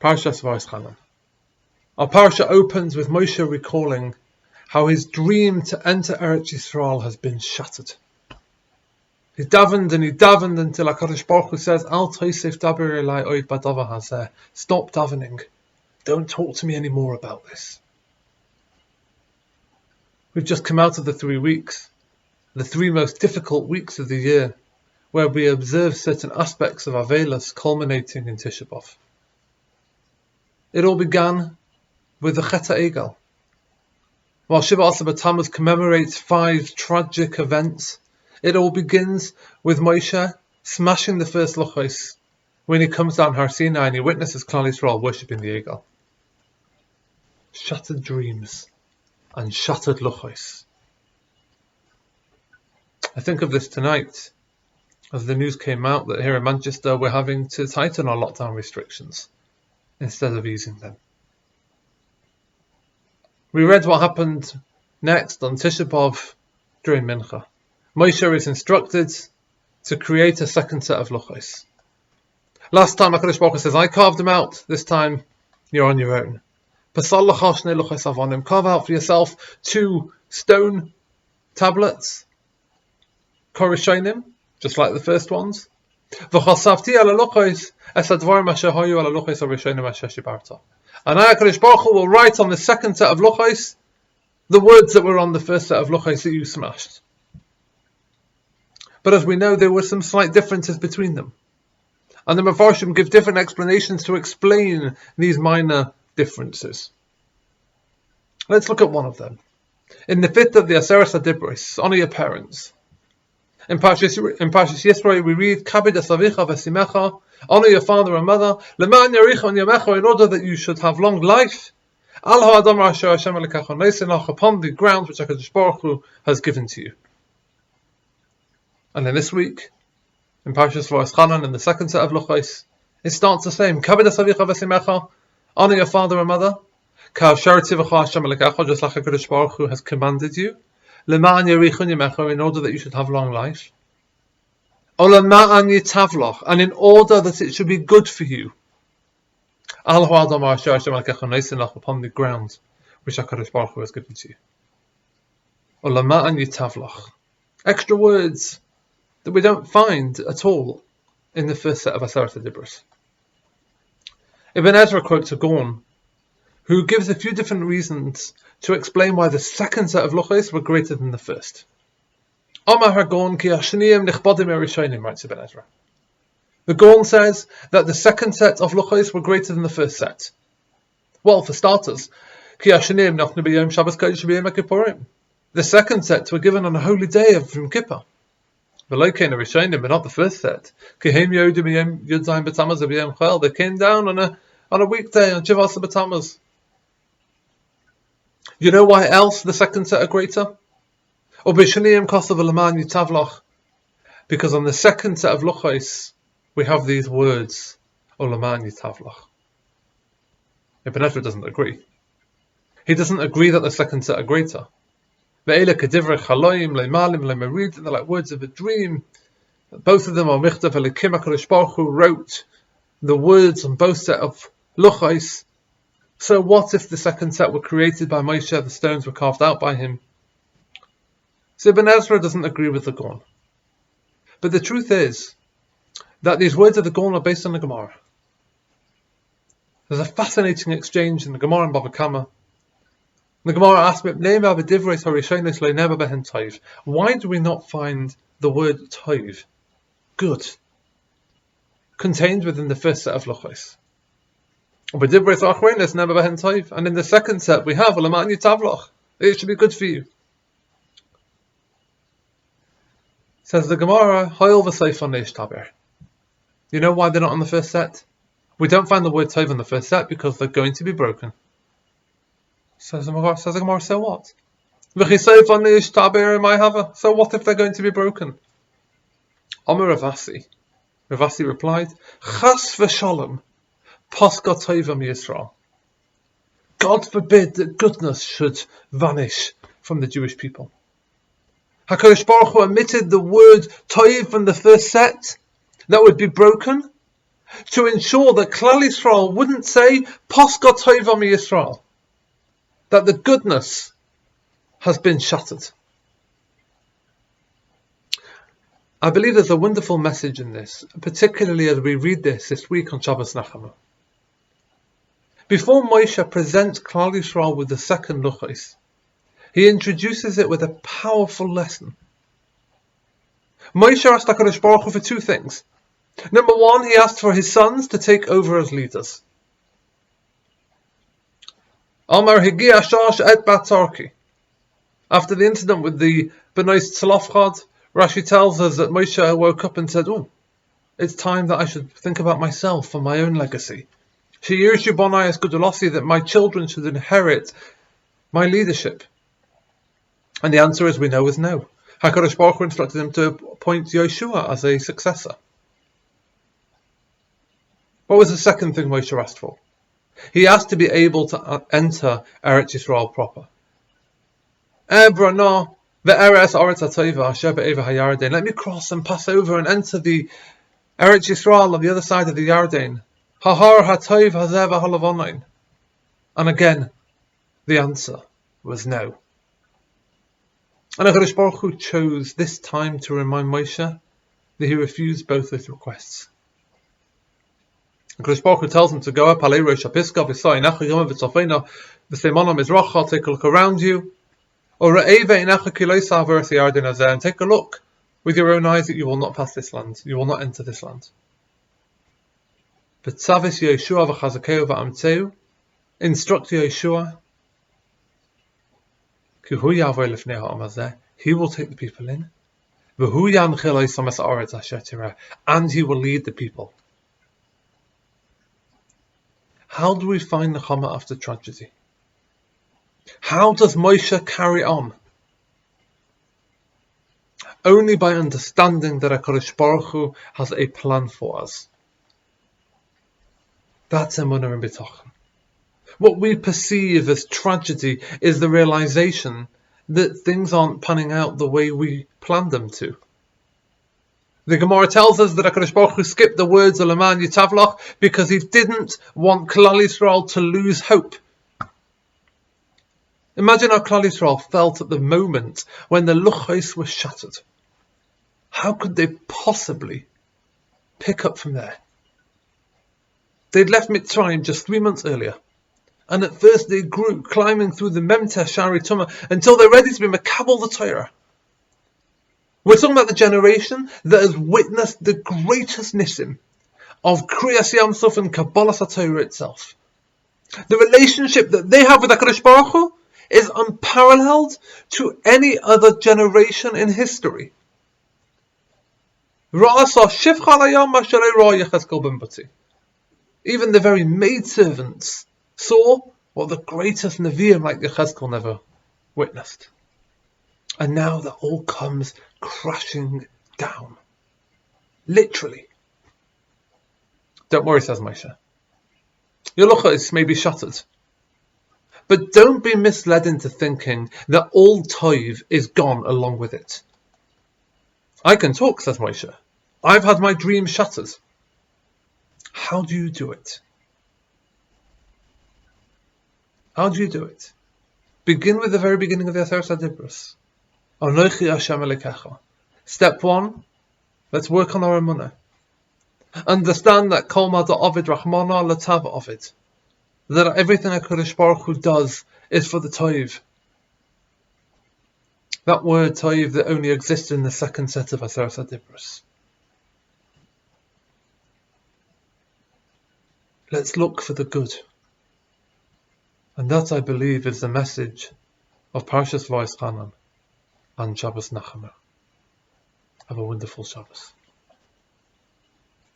Parshas Vaeschanan. Our parsha opens with Moshe recalling how his dream to enter Eretz Yisrael has been shattered. He davened until HaKadosh Baruch Hu says, Al toisef daber elai oid badavar hazeh. Stop davening. Don't talk to me anymore about this. We've just come out of the 3 weeks, the 3 most difficult weeks of the year, where we observe certain aspects of Avelos culminating in Tisha B'Av. It all began with the Chet HaEgel. While Shiva Asar B'Tammuz commemorates 5 tragic events, it all begins with Moshe smashing the first Luchos when he comes down Har Sinai and he witnesses Klal Yisrael worshipping the Egel. Shattered dreams and shattered Luchos. I think of this tonight as the news came out that here in Manchester we're having to tighten our lockdown restrictions instead of easing them. We read what happened next on Tisha B'Av during Mincha. Moshe is instructed to create a second set of Luchos. Last time HaKadosh Baruch Hu says, I carved them out. This time you're on your own. Pasal l'cha shnei luchos avonim. Carve out for yourself 2 stone tablets. Korishonim, just like the first ones. V'chasavti ala luchos es advarim asher hayu ala luchos harishonim asher shibarta. And HaKadosh Baruch Hu will write on the second set of Luchos the words that were on the first set of Luchos that you smashed. But as we know, there were some slight differences between them. And the Mefarshim give different explanations to explain these minor differences. Let's look at one of them. In the 5th of the Aseret HaDibros, honor your parents. In Parshas Yisro we read, Kabed asavicha v'simecha, honor your father and mother, leman yaricha yamecha, in order that you should have long life. Al ha'adam asher Hashem elokech nosen, upon the ground which HaKadosh Baruch Hu has given to you. And then this week, in Parshas Vaeschanan, in the second set of Luchos, it starts the same. Kabed asavicha v'simecha, honor your father and mother. Ka'asher tzivcha Hashem elokech, just like HaKadosh Baruch Hu has commanded you. Leman yarichun yamecha, in order that you should have long life. Olama'an yitavloch, and in order that it should be good for you. Al ha'adam asher Hashem elokech nosen, upon the ground which HaKadosh Baruch Hu has given to you. Olama'an yitavloch. Extra words that we don't find at all in the first set of Aseret HaDibros. Ibn Ezra quotes a Cohen who gives a few different reasons to explain why the second set of Luchos were greater than the first. Amar HaGaon ki hashniim nichbadim erishonim, writes Ibn Ezra. The Gaon says that the second set of Luchos were greater than the first set. Well, for starters, ki hashniim nachnu b'yom Shabbos kodesh b'yom HaKippurim. The second set were given on a holy day of Yom Kippur. V'lo kein erishonim, but not the first set. Ki heim yodim b'yom Yud Zayin b'Tammuz b'yom Chol. They came down on a weekday, on Shiva Asar B'Tammuz. You know why else the second set are greater? Because on the second set of Luchos we have these words, Olaman Yitavlach. Ibn Ezra doesn't agree. He doesn't agree that the second set are greater. They're like words of a dream. Both of them are Michtav Elikim. HaKadosh Baruch Hu wrote the words on both set of Luchos. So what if the second set were created by Moshe, the stones were carved out by him? So Ibn Ezra doesn't agree with the Gaon. But the truth is that these words of the Gaon are based on the Gemara. There's a fascinating exchange in the Gemara in Bava Kama. The Gemara asks, why do we not find the word toiv, good, contained within the first set of Luchos? And in the second set we have it should be good for you. Says the Gemara, you know why they're not on the first set? We don't find the word tov on the first set because they're going to be broken. Says the Gemara, so what? So what if they're going to be broken? Amar Ravasi replied, Chas v'shalom. God forbid that goodness should vanish from the Jewish people. HaKadosh Baruch Hu omitted the word toiv from the first set that would be broken to ensure that Klal Yisrael wouldn't say, Posga Tova mi Yisrael, that the goodness has been shattered. I believe there's a wonderful message in this, particularly as we read this week on Shabbos Nachama. Before Moshe presents Klal Yisrael with the second Luchos, he introduces it with a powerful lesson. Moshe asked HaKadosh Baruch Hu for two things. Number one, he asked for his sons to take over as leaders. Amar Higia Shosh et Batzarki. After the incident with the Bnei Tzlofchad, Rashi tells us that Moshe woke up and said, it's time that I should think about myself and my own legacy. That my children should inherit my leadership. And the answer, as we know, is no. HaKadosh Baruch Hu instructed him to appoint Yeshua as a successor. What was the second thing Moshe asked for? He asked to be able to enter Eretz Yisrael proper. Let me cross and pass over and enter the Eretz Yisrael on the other side of the Yarden. And again, the answer was no. And HaKadosh Baruch Hu chose this time to remind Moshe that he refused both his requests. HaKadosh Baruch Hu tells him to go up, take a look around you, and take a look with your own eyes that you will not pass this land, you will not enter this land. Instruct Yeshua, he will take the people in, and he will lead the people. How do we find Nechama after tragedy? How does Moshe carry on? Only by understanding that HaKadosh Baruch Hu has a plan for us. That's emunah and bitachon. What we perceive as tragedy is the realization that things aren't panning out the way we planned them to. The Gemara tells us that HaKadosh Baruch Hu skipped the words of Leman Yitavlach because he didn't want Klal Yisrael to lose hope. Imagine how Klal Yisrael felt at the moment when the Luchos were shattered. How could they possibly pick up from there? They'd left Mitzrayim just 3 months earlier, and at first they grew, climbing through the Memteh Shari Tumah until they're ready to be Makabel the Torah. We're talking about the generation that has witnessed the greatest nisim of Kriyas Yam Suf and Kabbalas HaTorah itself. The relationship that they have with HaKadosh Baruch Hu is unparalleled to any other generation in history. Even the very maidservants saw what the greatest Nevi'im like Yechezkel never witnessed. And now that all comes crashing down. Literally. Don't worry, says Moshe. Your luchos may be shattered. But don't be misled into thinking that all toiv is gone along with it. I can talk, says Moshe. I've had my dream shattered. How do you do it? How do you do it? Begin with the very beginning of the Second Set of Luchos. Anochi Hashem Elokecha. Step 1, let's work on our emunah. Understand that Kol Mada Ovid Rachmana Latav Ovid. That everything HaKadosh Baruch Hu does is for the toiv. That word toiv that only exists in the second set of Second Set of Luchos. Let's look for the good. And that, I believe, is the message of Parshas Vaeschanan and Shabbos Nachama. Have a wonderful Shabbos.